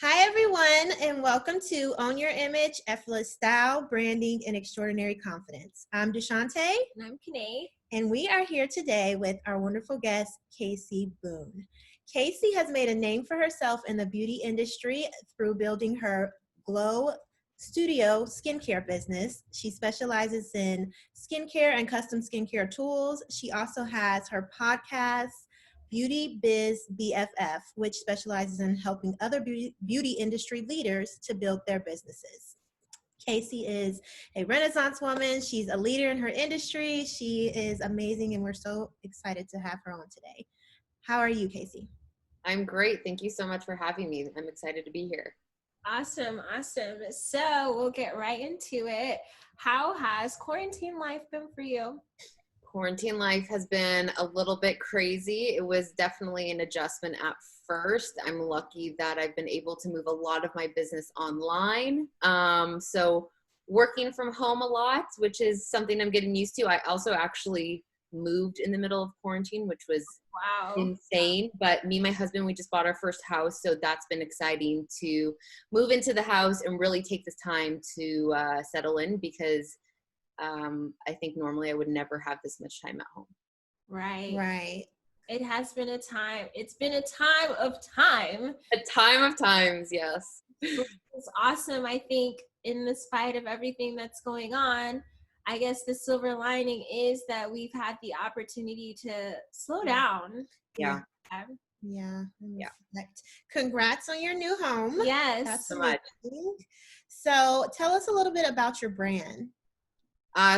Hi, everyone, and welcome to Own Your Image, Effortless Style, Branding, and Extraordinary Confidence. I'm Deshante. And I'm Kanae. And we are here today with our wonderful guest, Kasey Boone. Kasey has made a name for herself in the beauty industry through building her Glow Studio skincare business. She specializes in skincare and custom skincare tools. She also has her podcast, Beauty Biz BFF, which specializes in helping other beauty industry leaders to build their businesses. Kasey is a Renaissance woman. She's a leader in her industry. She is amazing, and we're so excited to have her on today. How are you, Kasey? I'm great. Thank you so much for having me. I'm excited to be here. Awesome. So we'll get right into it. How has quarantine life been for you? Quarantine life has been a little bit crazy. It was definitely an adjustment at first. I'm lucky that I've been able to move a lot of my business online. So working from home a lot, which is something I'm getting used to. I also actually moved in the middle of quarantine, which was insane. But me and my husband, we just bought our first house. So that's been exciting to move into the house and really take this time to settle in, because I think normally I would never have this much time at home. Right. It has been a time. It's been a time of time. A time of times, yes. It's awesome. I think in the spite of everything that's going on, I guess the silver lining is that we've had the opportunity to slow down. Yeah. Congrats on your new home. Yes. That's so much. So tell us a little bit about your brand.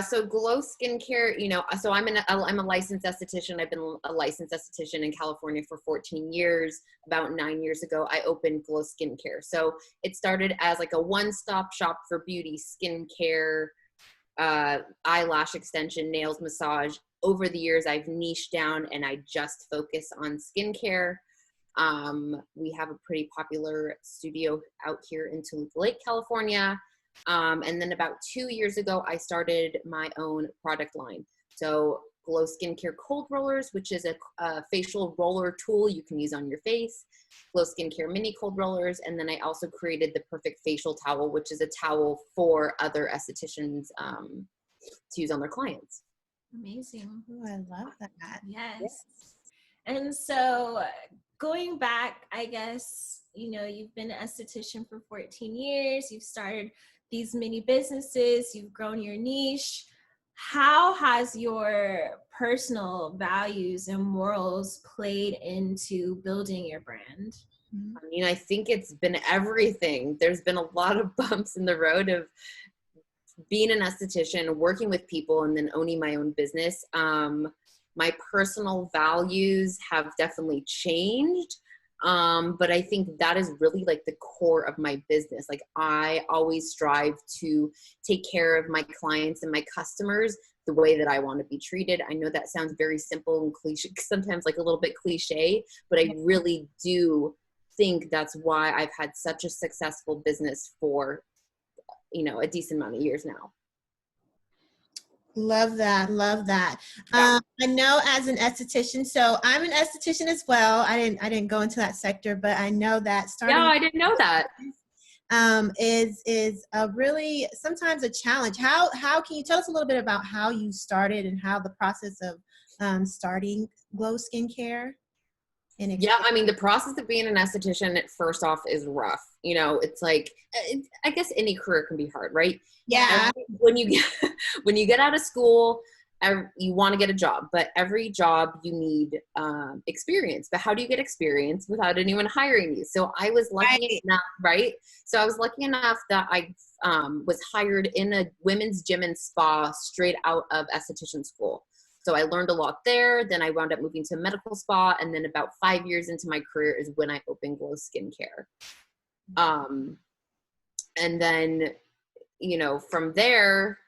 So Glow Skincare, so I'm a licensed esthetician. I've been a licensed esthetician in California for 14 years. About 9 years ago, I opened Glow Skincare. So it started as like a one-stop shop for beauty, skincare, eyelash extension, nails, massage. Over the years, I've niched down and I just focus on skincare. We have a pretty popular studio out here in Toluca Lake, California. And then about 2 years ago, I started my own product line. So Glow Skincare Cold Rollers, which is a facial roller tool you can use on your face. Glow Skincare Mini Cold Rollers. And then I also created the Perfect Facial Towel, which is a towel for other estheticians to use on their clients. Amazing. Oh, I love that. Yes. And so going back, I guess, you've been an esthetician for 14 years. You've started these mini businesses. You've grown your niche. How has your personal values and morals played into building your brand? I think it's been everything. There's been a lot of bumps in the road of being an esthetician, working with people, and then owning my own business. My personal values have definitely changed. But I think that is really like the core of my business. Like I always strive to take care of my clients and my customers the way that I want to be treated. I know that sounds very simple and cliche, sometimes like a little bit cliche, but I really do think that's why I've had such a successful business for, a decent amount of years now. Love that. Yeah. I know as an esthetician, so I'm an esthetician as well. I didn't go into that sector, but I know that starting. Yeah, I didn't know that. Is a really sometimes a challenge. How can you tell us a little bit about how you started and how the process of starting Glow Skincare? Yeah, the process of being an esthetician first off is rough. It's like, I guess any career can be hard, right? Yeah. When you get out of school, you want to get a job, but every job you need experience. But how do you get experience without anyone hiring you? So I was lucky enough, right? So I was lucky enough that I was hired in a women's gym and spa straight out of esthetician school. So I learned a lot there. Then I wound up moving to a medical spa. And then about 5 years into my career is when I opened Glow Skincare. And then, from there,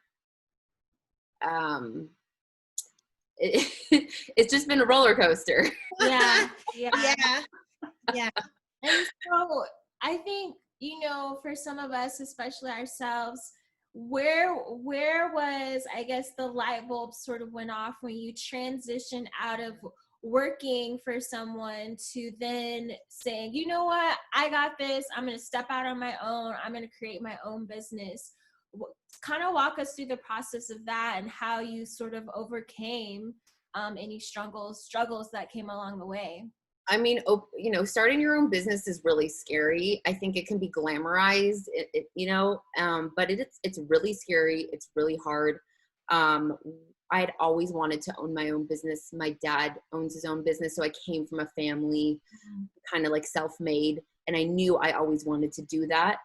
it's just been a roller coaster. Yeah. And so I think, for some of us, especially ourselves, where was, I guess, the light bulb sort of went off when you transitioned out of working for someone to then saying, you know what, I got this, I'm going to step out on my own, I'm going to create my own business. Kind of walk us through the process of that and how you sort of overcame any struggles that came along the way. I mean, you know, starting your own business is really scary. I think it can be glamorized, you know, but it's really scary. It's really hard. I'd always wanted to own my own business. My dad owns his own business, so I came from a family kind of like self-made, and I knew I always wanted to do that.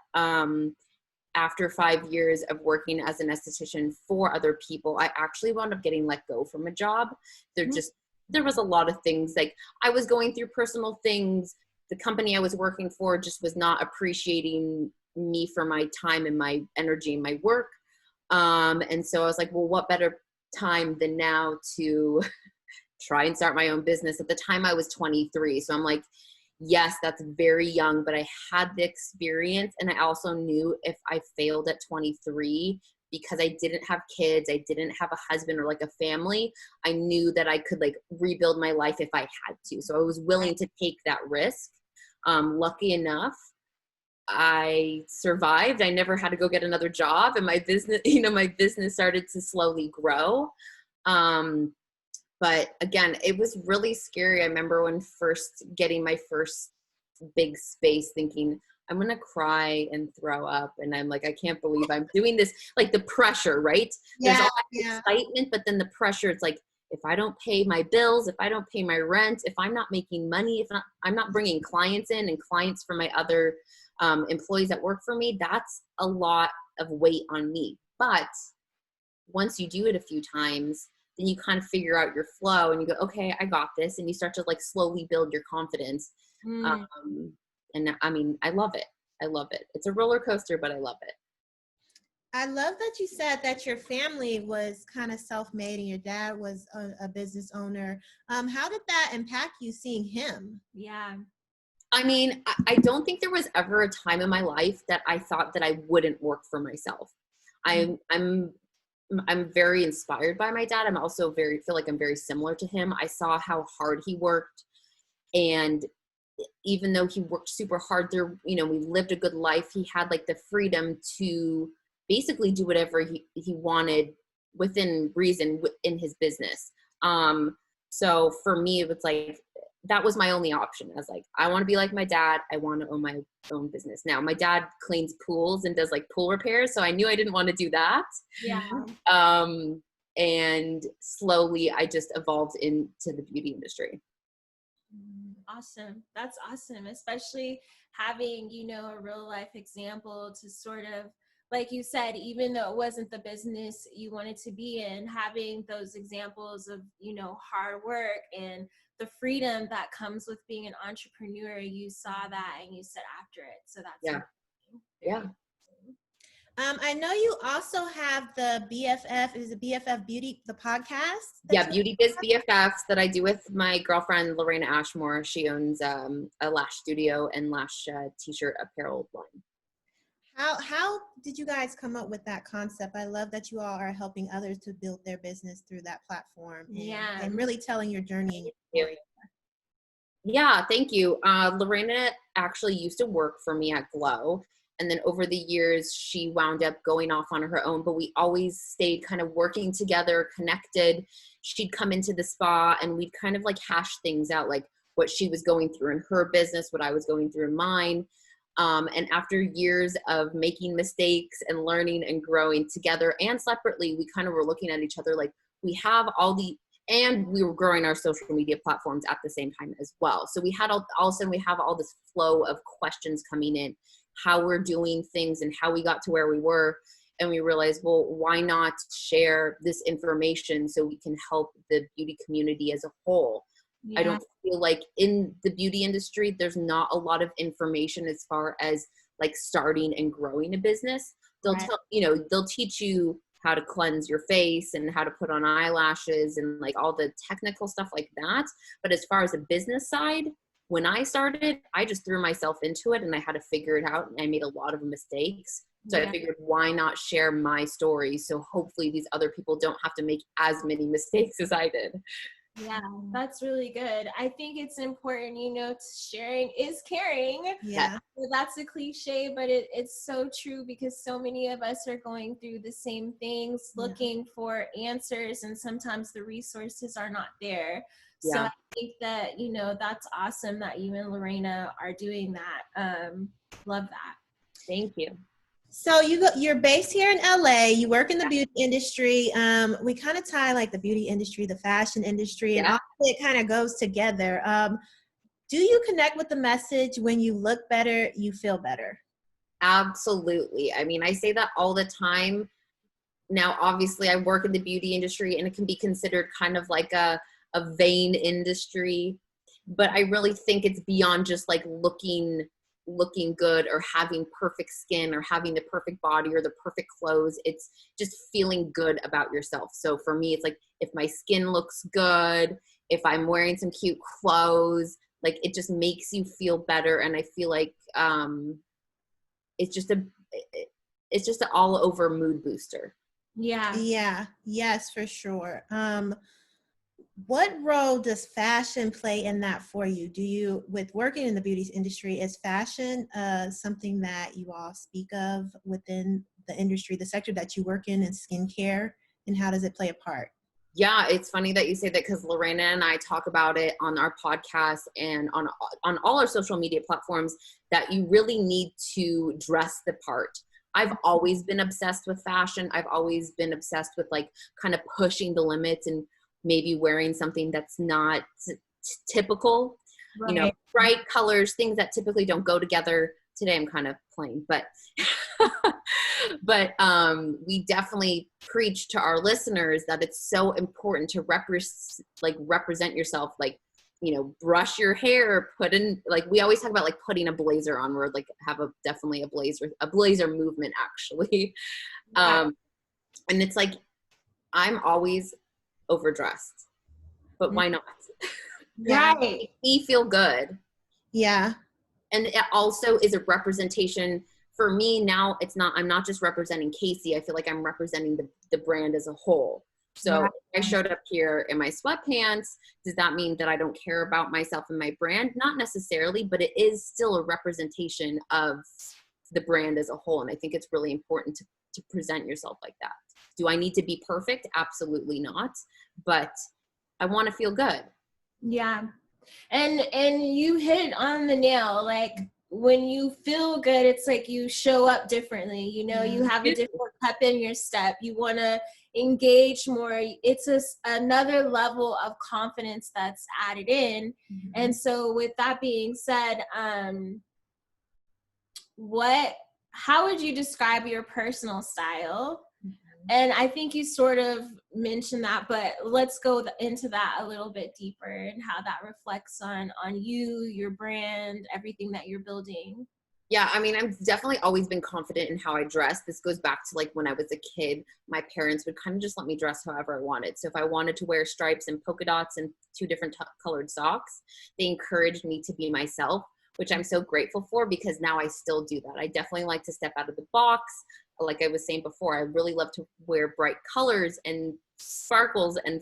After 5 years of working as an esthetician for other people, I actually wound up getting let go from a job. There was a lot of things, like I was going through personal things. The company I was working for just was not appreciating me for my time and my energy and my work. And so I was like, well, what better time than now to try and start my own business? At the time I was 23. So I'm like, yes, that's very young, but I had the experience. And I also knew if I failed at 23, because I didn't have kids, I didn't have a husband or like a family, I knew that I could like rebuild my life if I had to. So I was willing to take that risk. Lucky enough, I survived. I never had to go get another job, and my business, you know, my business started to slowly grow. But again, it was really scary. I remember when first getting my first big space thinking, I'm going to cry and throw up. And I'm like, I can't believe I'm doing this. Like the pressure, right? There's all that excitement, but then the pressure, it's like, if I don't pay my bills, if I don't pay my rent, if I'm not making money, I'm not bringing clients in and clients for my other employees that work for me, that's a lot of weight on me. But once you do it a few times, then you kind of figure out your flow and you go, okay, I got this. And you start to like slowly build your confidence. And I mean, I love it. I love it. It's a roller coaster, but I love it. I love that you said that your family was kind of self-made and your dad was a business owner. How did that impact you seeing him? Yeah. I mean, I don't think there was ever a time in my life that I thought that I wouldn't work for myself. I'm very inspired by my dad. I'm also feel like I'm very similar to him. I saw how hard he worked, and even though he worked super hard there, you know, we lived a good life. He had like the freedom to basically do whatever he wanted within reason in his business. So for me, it was like, that was my only option. I was like, I want to be like my dad. I want to own my own business. Now, my dad cleans pools and does like pool repairs. So I knew I didn't want to do that. Yeah. And slowly I just evolved into the beauty industry. Awesome. That's awesome. Especially having, you know, a real life example to sort of, like you said, even though it wasn't the business you wanted to be in, having those examples of, you know, hard work and the freedom that comes with being an entrepreneur, you saw that and you set after it. So that's yeah. I know you also have the BFF, is it BFF Beauty, the podcast? Yeah, Beauty Biz BFFs that I do with my girlfriend, Lorena Ashmore. She owns a lash studio and lash t-shirt apparel line. How did you guys come up with that concept? I love that you all are helping others to build their business through that platform and really telling your journey and your story. Yeah, thank you. Lorena actually used to work for me at Glow. And then over the years, she wound up going off on her own, but we always stayed kind of working together, connected. She'd come into the spa and we'd kind of like hash things out, like what she was going through in her business, what I was going through in mine. And after years of making mistakes and learning and growing together and separately, we kind of were looking at each other like we have and we were growing our social media platforms at the same time as well. So we had all of a sudden we have all this flow of questions coming in, how we're doing things and how we got to where we were. And we realized, well, why not share this information so we can help the beauty community as a whole? Yeah. I don't feel like in the beauty industry, there's not a lot of information as far as like starting and growing a business. They'll they'll teach you how to cleanse your face and how to put on eyelashes and like all the technical stuff like that. But as far as the business side, when I started, I just threw myself into it and I had to figure it out. And I made a lot of mistakes. So I figured, why not share my story? So hopefully these other people don't have to make as many mistakes as I did. Yeah, that's really good. I think it's important, sharing is caring. Yeah. Well, that's a cliche, but it's so true because so many of us are going through the same things, Yeah. looking for answers, and sometimes the resources are not there. So Yeah. I think that, that's awesome that you and Lorena are doing that. Love that. Thank you. So you're based here in LA. You work in the beauty industry. We kind of tie like the beauty industry, the fashion industry, and all it kind of goes together. Do you connect with the message when you look better, you feel better? Absolutely. I mean, I say that all the time. Now, obviously, I work in the beauty industry, and it can be considered kind of like a vain industry, but I really think it's beyond just like looking good or having perfect skin or having the perfect body or the perfect clothes. It's just feeling good about yourself. So for me, it's like if my skin looks good, if I'm wearing some cute clothes, like it just makes you feel better. And I feel like it's just an all over mood booster. Yeah. Yeah, yes, for sure. What role does fashion play in that for you? With working in the beauty industry, is fashion something that you all speak of within the industry, the sector that you work in skincare, and how does it play a part? Yeah, it's funny that you say that because Lorena and I talk about it on our podcast and on all our social media platforms that you really need to dress the part. I've always been obsessed with fashion. I've always been obsessed with like kind of pushing the limits and maybe wearing something that's not typical, Right. bright colors, things that typically don't go together. Today I'm kind of plain, but we definitely preach to our listeners that it's so important to represent yourself, like, brush your hair, put in, like, we always talk about like putting a blazer on. We're like have definitely a blazer movement actually. Yeah. And it's like, I'm always overdressed, but why not? Yeah. Right. We feel good. Yeah. And it also is a representation for me. Now I'm not just representing Kasey. I feel like I'm representing the brand as a whole. So Right. if I showed up here in my sweatpants, does that mean that I don't care about myself and my brand? Not necessarily, but it is still a representation of the brand as a whole. And I think it's really important to present yourself like that. Do I need to be perfect? Absolutely not. But I want to feel good. Yeah. And you hit it on the nail. Like when you feel good, it's like you show up differently. You have a different pep in your step. You want to engage more. It's another level of confidence that's added in. Mm-hmm. And so with that being said, how would you describe your personal style? And I think you sort of mentioned that, but let's go into that a little bit deeper and how that reflects on you, your brand, everything that you're building. Yeah, I mean, I've definitely always been confident in how I dress. This goes back to like when I was a kid, my parents would kind of just let me dress however I wanted. So if I wanted to wear stripes and polka dots and two different colored socks, they encouraged me to be myself, which I'm so grateful for because now I still do that. I definitely like to step out of the box. Like I was saying before, I really love to wear bright colors and sparkles and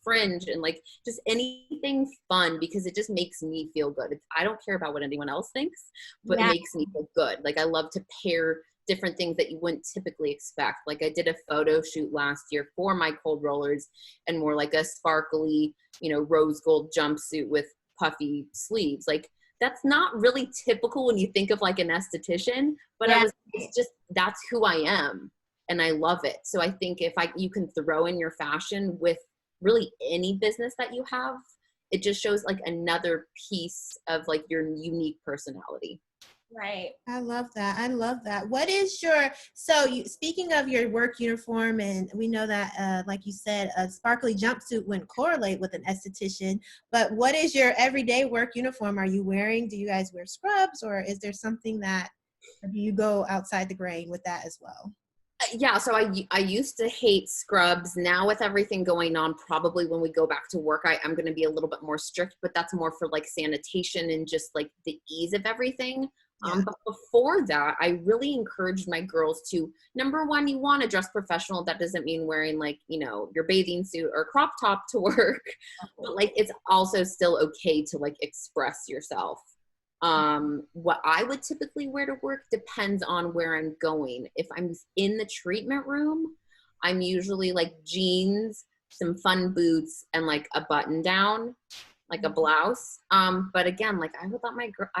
fringe and like just anything fun because it just makes me feel good. I don't care about what anyone else thinks, but it makes me feel good. Like I love to pair different things that you wouldn't typically expect. Like I did a photo shoot last year for my cold rollers and more like a sparkly, rose gold jumpsuit with puffy sleeves. Like that's not really typical when you think of like an esthetician, but that's who I am and I love it. So I think you can throw in your fashion with really any business that you have, it just shows like another piece of like your unique personality. Right. I love that. I love that. Speaking of your work uniform, and we know that, like you said, a sparkly jumpsuit wouldn't correlate with an esthetician, but what is your everyday work uniform? Do you guys wear scrubs, or is there something do you go outside the grain with that as well? Yeah, so I used to hate scrubs. Now with everything going on, probably when we go back to work, I'm going to be a little bit more strict, but that's more for like sanitation and just like the ease of everything. Yeah. But before that, I really encouraged my girls to, number one, you want to dress professional. That doesn't mean wearing like, you know, your bathing suit or crop top to work, but like, it's also still okay to like express yourself. What I would typically wear to work depends on where I'm going. If I'm in the treatment room, I'm usually like jeans, some fun boots, and like a button down, like a blouse. But again, like I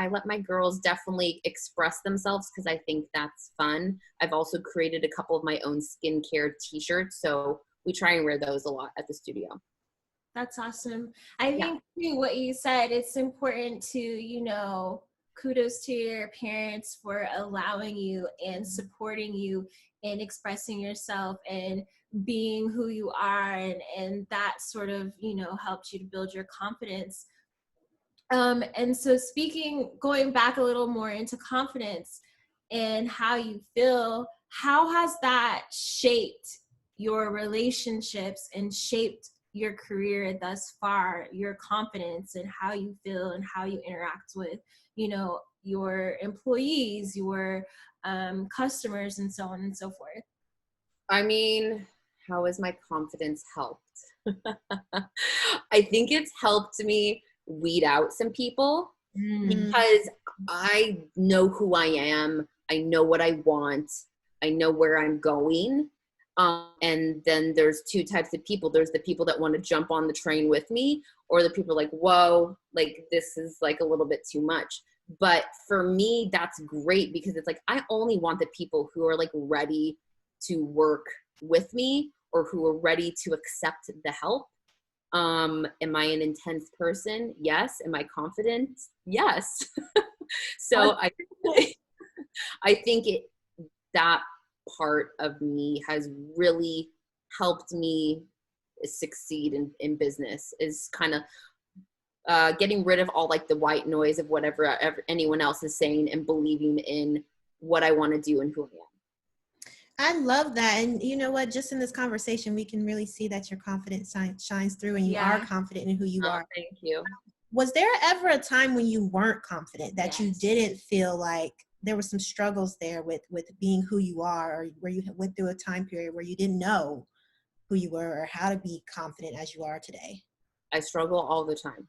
let my girls definitely express themselves because I think that's fun. I've also created a couple of my own skincare t-shirts, so we try and wear those a lot at the studio. That's awesome. I think too, what you said, it's important to, you know, kudos to your parents for allowing you and supporting you in expressing yourself and being who you are, and that sort of, you know, helped you to build your confidence. And so going back a little more into confidence and how you feel, how has that shaped your relationships and shaped your career thus far, your confidence and how you feel and how you interact with, you know, your employees, your customers, and so on and so forth? I mean, how has my confidence helped? I think it's helped me weed out some people because I know who I am. I know what I want. I know where I'm going. And then there's two types of people. There's the people that want to jump on the train with me, or the people like, whoa, like this is like a little bit too much. But for me, that's great because it's like, I only want the people who are like ready to work with me or who are ready to accept the help. Am I an intense person? Yes. Am I confident? Yes. So I think that part of me has really helped me succeed in business, is kind of getting rid of all like the white noise of whatever anyone else is saying and believing in what I want to do and who I am. I love that. And you know what? Just in this conversation, we can really see that your confidence shines through and you are confident in who you are. Thank you. Was there ever a time when you weren't confident, that you Yes. didn't feel like there were some struggles there with being who you are, or where you went through a time period where you didn't know who you were or how to be confident as you are today? I struggle all the time.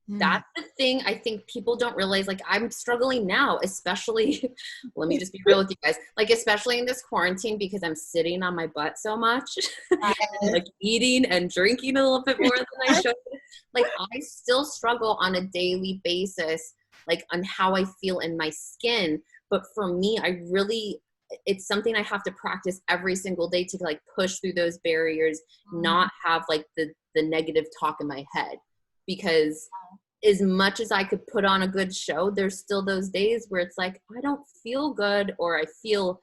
That's the thing I think people don't realize. Like, I'm struggling now, especially, let me just be real with you guys, like, especially in this quarantine, because I'm sitting on my butt so much, and, like eating and drinking a little bit more than I should. Like, I still struggle on a daily basis, like on how I feel in my skin. But for me, it's something I have to practice every single day to like push through those barriers, not have like the negative talk in my head. Because as much as I could put on a good show, there's still those days where it's like, I don't feel good, or I feel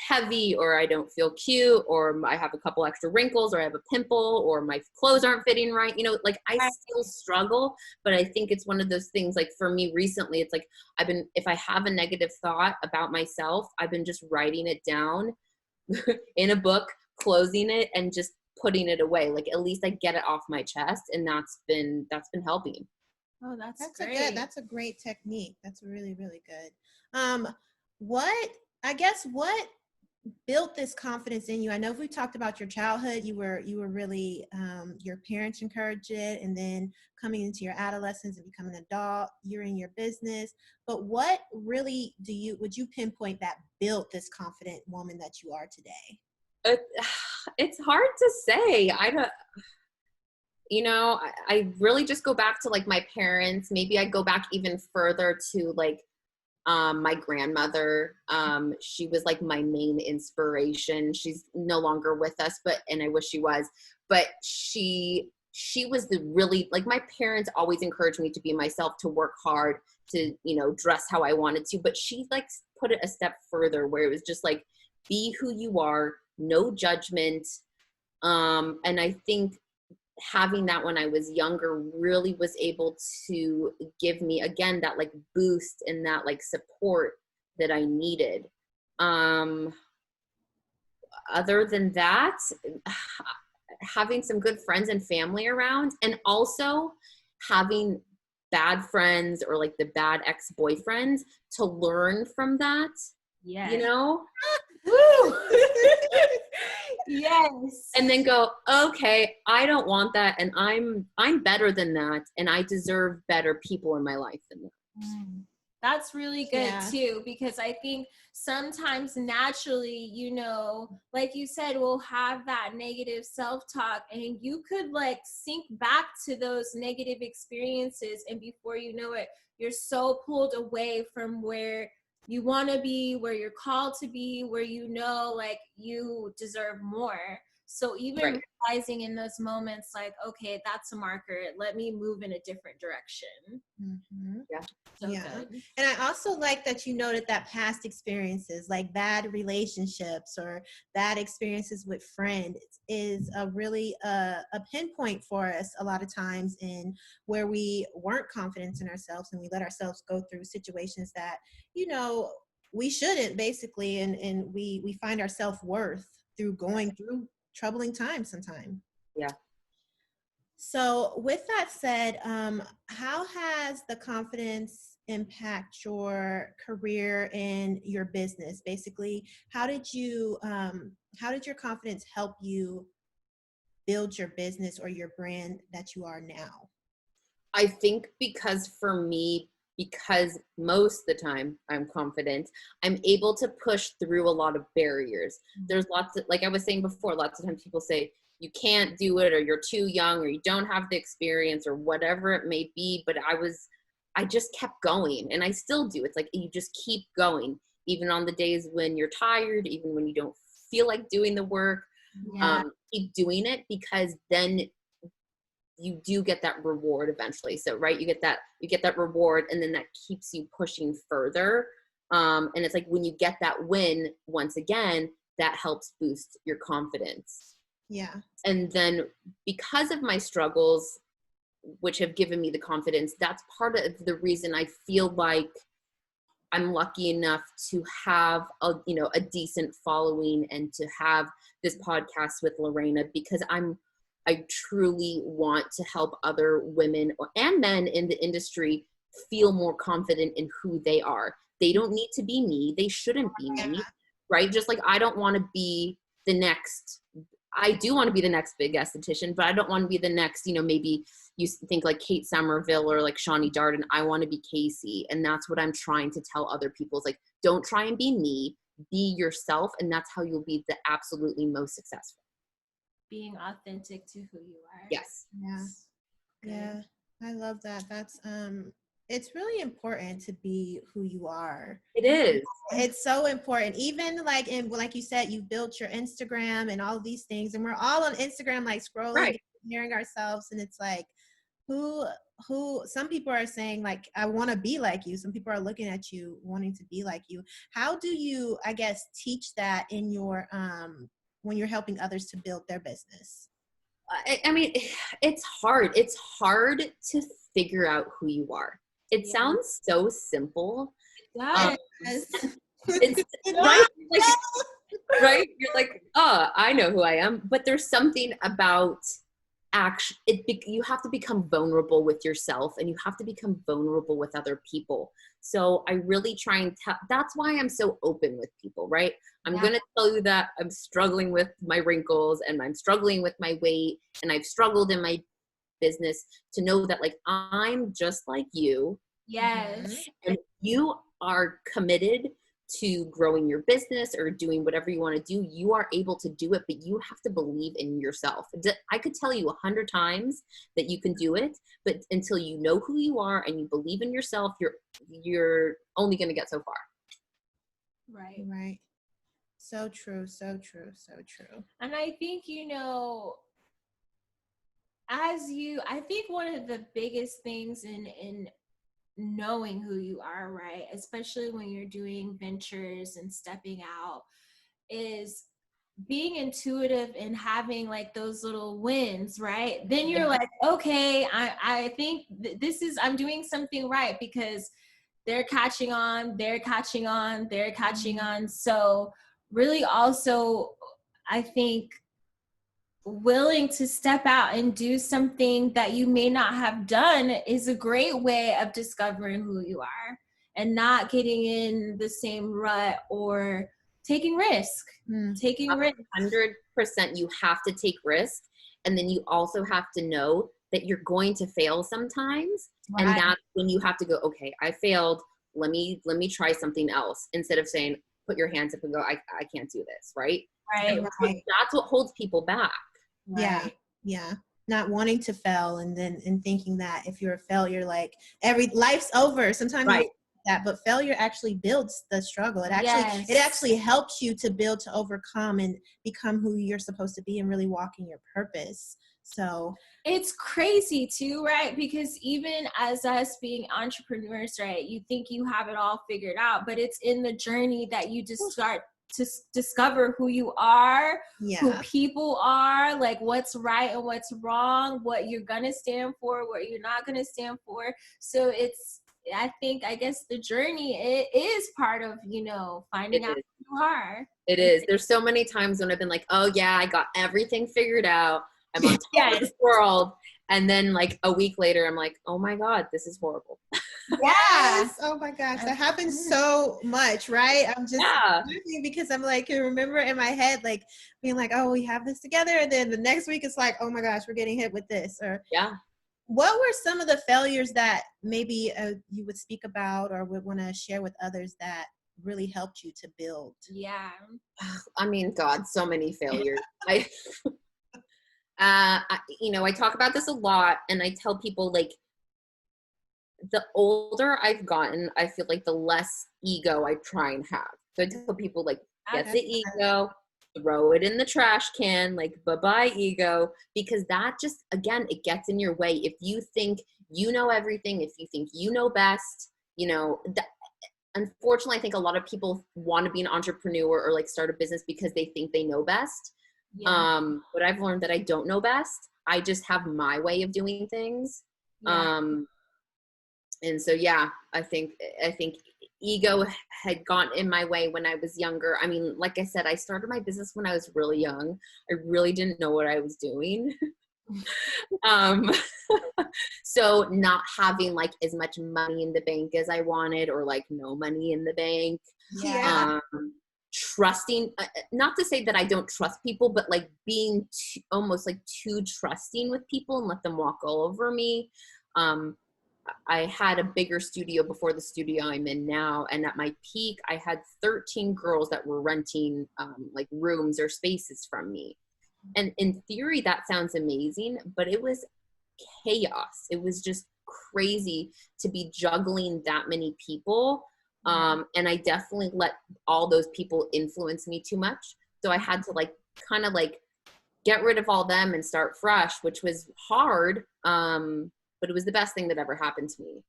heavy, or I don't feel cute, or I have a couple extra wrinkles, or I have a pimple, or my clothes aren't fitting right. Like I still struggle, but I think it's one of those things, like for me recently, it's like if I have a negative thought about myself, I've been just writing it down in a book, closing it, and just putting it away. Like, at least I get it off my chest, and that's been helping. Oh, that's great. That's a great technique. That's really, really good. What built this confidence in you? I know if we talked about your childhood, you were really, your parents encouraged it, and then coming into your adolescence and becoming an adult, you're in your business. But what really would you pinpoint that built this confident woman that you are today? It's hard to say. I don't, I really just go back to like my parents. Maybe I go back even further to like my grandmother. She was like my main inspiration. She's no longer with us, and I wish she was, but she was really, like, my parents always encouraged me to be myself, to work hard, to, dress how I wanted to, but she like put it a step further, where it was just like, be who you are, no judgment. And I think having that when I was younger really was able to give me, again, that like boost and that like support that I needed. Other than that, having some good friends and family around, and also having bad friends or like the bad ex-boyfriends to learn from that, Yes. you know? Woo! Yes. And then go, okay, I don't want that, and I'm better than that, and I deserve better people in my life than that. That's really good Yeah. too, because I think sometimes naturally, you know, like you said, we'll have that negative self-talk, and you could like sink back to those negative experiences, and before you know it, you're so pulled away from where you want to be, where you're called to be, where you know like you deserve more. So even Right. realizing in those moments like, okay, that's a marker, let me move in a different direction. Mm-hmm. Yeah. So Yeah. good. And I also like that you noted that past experiences, like bad relationships or bad experiences with friends, is a really a pinpoint for us a lot of times in where we weren't confident in ourselves and we let ourselves go through situations that, you know, we shouldn't basically. And we find our self-worth through going through troubling times sometimes. Yeah. So with that said, how has the confidence impact your career and your business? Basically, how did your confidence help you build your business or your brand that you are now? I think because for me, because most of the time I'm confident, I'm able to push through a lot of barriers. There's lots of, like I was saying before, lots of times people say, you can't do it, or you're too young, or you don't have the experience, or whatever it may be. But I just kept going, and I still do. It's like you just keep going, even on the days when you're tired, even when you don't feel like doing the work. Yeah. Keep doing it, because then you do get that reward eventually. So, right, you get that reward, and then that keeps you pushing further. And it's like when you get that win once again, that helps boost your confidence. Yeah. And then because of my struggles, which have given me the confidence, that's part of the reason I feel like I'm lucky enough to have a decent following and to have this podcast with Lorena, because I truly want to help other women and men in the industry feel more confident in who they are. They don't need to be me. They shouldn't be me, right? Just like I don't want to be the next, I do want to be the next big esthetician, but I don't want to be the next, maybe you think like Kate Somerville or like Shawnee Darden. I want to be Kasey. And that's what I'm trying to tell other people. It's like, don't try and be me, be yourself. And that's how you'll be the absolutely most successful. Being authentic to who you are. Yes. Yeah. Good. Yeah. I love that. That's it's really important to be who you are. It is. It's so important. Even like you said, you built your Instagram and all these things, and we're all on Instagram like scrolling, Right. comparing ourselves, and it's like who some people are saying like, I want to be like you. Some people are looking at you wanting to be like you. How do you, I guess, teach that in your when you're helping others to build their business? I mean, it's hard. It's hard to figure out who you are. It sounds so simple. Yes. It's right. Right. You're like, oh, I know who I am. But there's something about you have to become vulnerable with yourself, and you have to become vulnerable with other people. So I really try and that's why I'm so open with people, right? I'm going to tell you that I'm struggling with my wrinkles, and I'm struggling with my weight, and I've struggled in my business, to know that like, I'm just like you. Yes. And you are committed to growing your business or doing whatever you want to do. You are able to do it, but you have to believe in yourself. I could tell you 100 times that you can do it, but until you know who you are and you believe in yourself, you're only going to get so far. Right. Right. So true. So true. So true. And I think, I think one of the biggest things in knowing who you are, right, especially when you're doing ventures and stepping out, is being intuitive and having like those little wins, right? Then you're like, okay, I think I'm doing something right, because they're catching on, they're catching on, they're catching on. So really also, I think willing to step out and do something that you may not have done is a great way of discovering who you are and not getting in the same rut or taking risk. Taking risk. 100%, you have to take risk. And then you also have to know that you're going to fail sometimes. Right. And that's when you have to go, okay, I failed. Let me try something else, instead of saying, put your hands up and go, I can't do this. Right. Right. So that's what holds people back. Yeah. Yeah. Not wanting to fail and thinking that if you're a failure, like life's over. Sometimes you think that, but failure actually builds the struggle. It actually helps you to build, to overcome and become who you're supposed to be and really walk in your purpose. So it's crazy too, right? Because even as us being entrepreneurs, right, you think you have it all figured out, but it's in the journey that you just start to discover who you are, who people are, like what's right and what's wrong, what you're gonna stand for, what you're not gonna stand for. So I guess the journey, it is part of, finding out who you are. It is. There's so many times when I've been like, oh yeah, I got everything figured out. I'm on top of the world. And then like a week later, I'm like, oh my God, this is horrible. Yes. Oh my gosh. That happens so much, right? I'm just laughing because I'm like, I remember in my head, like being like, oh, we have this together. And then the next week it's like, oh my gosh, we're getting hit with this. Or what were some of the failures that maybe you would speak about or would want to share with others that really helped you to build? Yeah. I mean, God, so many failures. I talk about this a lot, and I tell people, like, the older I've gotten, I feel like the less ego I try and have. So I tell people, like, get the ego, throw it in the trash can, like, bye-bye ego, because that just, again, it gets in your way. If you think you know everything, if you think you know best, unfortunately, I think a lot of people want to be an entrepreneur or like start a business because they think they know best. But I've learned that I don't know best. I just have my way of doing things. And so, I think ego had gone in my way when I was younger. I mean, like I said, I started my business when I was really young. I really didn't know what I was doing. So not having like as much money in the bank as I wanted, or like no money in the bank. Trusting, not to say that I don't trust people, but like being almost like too trusting with people and let them walk all over me. I had a bigger studio before the studio I'm in now. And at my peak, I had 13 girls that were renting like rooms or spaces from me. And in theory, that sounds amazing, but it was chaos. It was just crazy to be juggling that many people. And I definitely let all those people influence me too much. So I had to like kind of like get rid of all them and start fresh, which was hard. But it was the best thing that ever happened to me.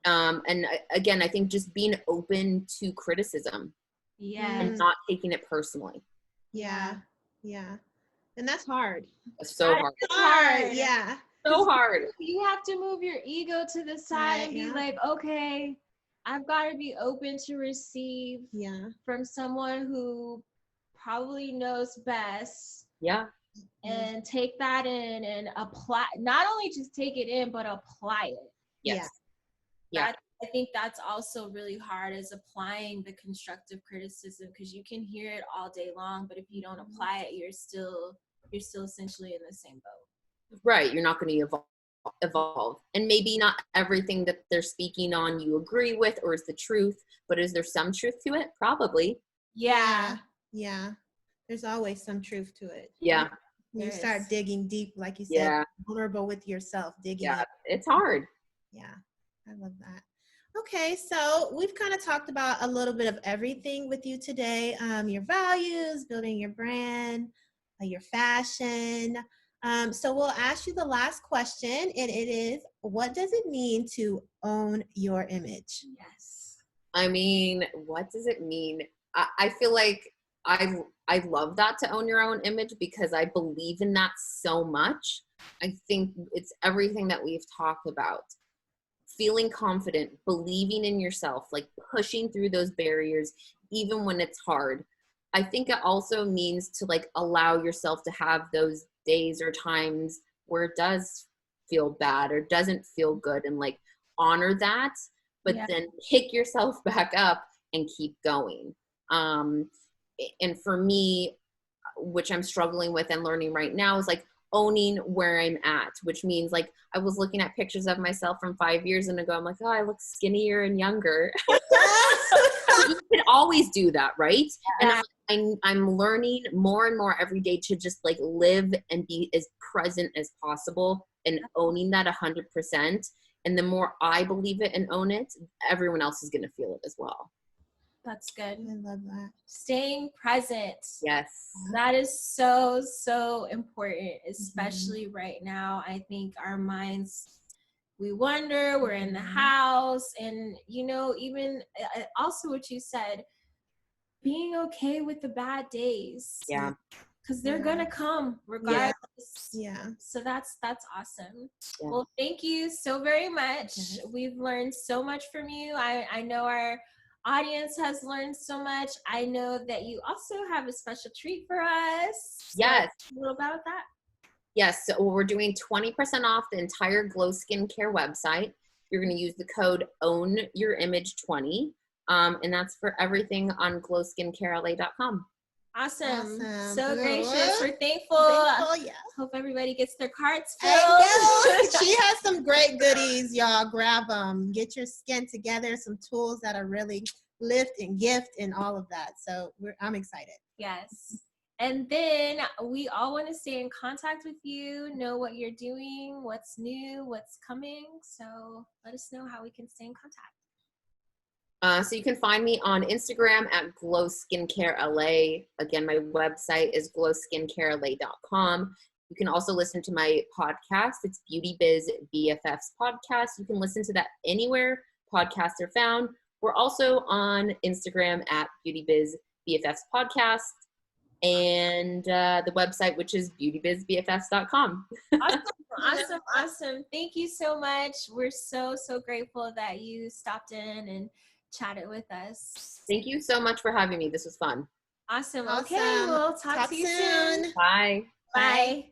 And again, I think just being open to criticism and not taking it personally. And that's hard. So hard. Yeah. So hard. You have to move your ego to the side and be like, okay, I've got to be open to receive from someone who probably knows best. And take that in and apply, not only just take it in, but apply it. I think that's also really hard, is applying the constructive criticism, because you can hear it all day long, but if you don't apply it, you're still essentially in the same boat. Right. You're not going to evolve. And maybe not everything that they're speaking on you agree with or is the truth, but is there some truth to it? Probably. Yeah. There's always some truth to it. You start digging deep, like you said, vulnerable with yourself, digging in. It's hard. I love that. Okay, so we've kind of talked about a little bit of everything with you today. Your values, building your brand, your fashion. So we'll ask you the last question, and it is, what does it mean to own your image? I mean, what does it mean? I feel like I love that, to own your own image, because I believe in that so much. I think it's everything that we've talked about. Feeling confident, believing in yourself, like pushing through those barriers, even when it's hard. I think it also means to like allow yourself to have those days or times where it does feel bad or doesn't feel good, and like honor that, but Yeah. then pick yourself back up and keep going. And for me, which I'm struggling with and learning right now, is like owning where I'm at, which means like I was looking at pictures of myself from 5 years ago. I'm like, oh, I look skinnier and younger. You can always do that, right? Yeah. And I'm learning more and more every day to just like live and be as present as possible and owning that 100%. And the more I believe it and own it, everyone else is going to feel it as well. That's good. I love that. Staying present. Yes. That is so, so important, especially right now. I think our minds, we wonder, we're in the house, and, you know, even also what you said, being okay with the bad days. Yeah. Because they're going to come regardless. Yeah. So that's awesome. Yeah. Well, thank you so very much. Yes. We've learned so much from you. I know our audience has learned so much. I know that you also have a special treat for us. So Yes. a little about that. Yes. So we're doing 20% off the entire Glow Skincare website. You're going to use the code OwnYourImage20. And that's for everything on glowskincarela.com. Awesome. Awesome. So Good. gracious. We're thankful. Yeah. Hope everybody gets their cards filled. I know. She has some great goodies, y'all. Grab them. Get your skin together. Some tools that are really lift and gift and all of that. So I'm excited. Yes. And then we all want to stay in contact with you, know what you're doing, what's new, what's coming. So let us know how we can stay in contact. So you can find me on Instagram at Glow Skincare LA. Again, my website is glowskincarela.com. You can also listen to my podcast. It's Beauty Biz BFF's podcast. You can listen to that anywhere podcasts are found. We're also on Instagram at Beauty Biz BFF's podcast, and the website, which is beautybizbffs.com. Awesome. Thank you so much. We're so grateful that you stopped in and chatted with us. Thank you so much for having me. This was fun. Awesome. Okay, we'll talk to you soon. Bye. Bye.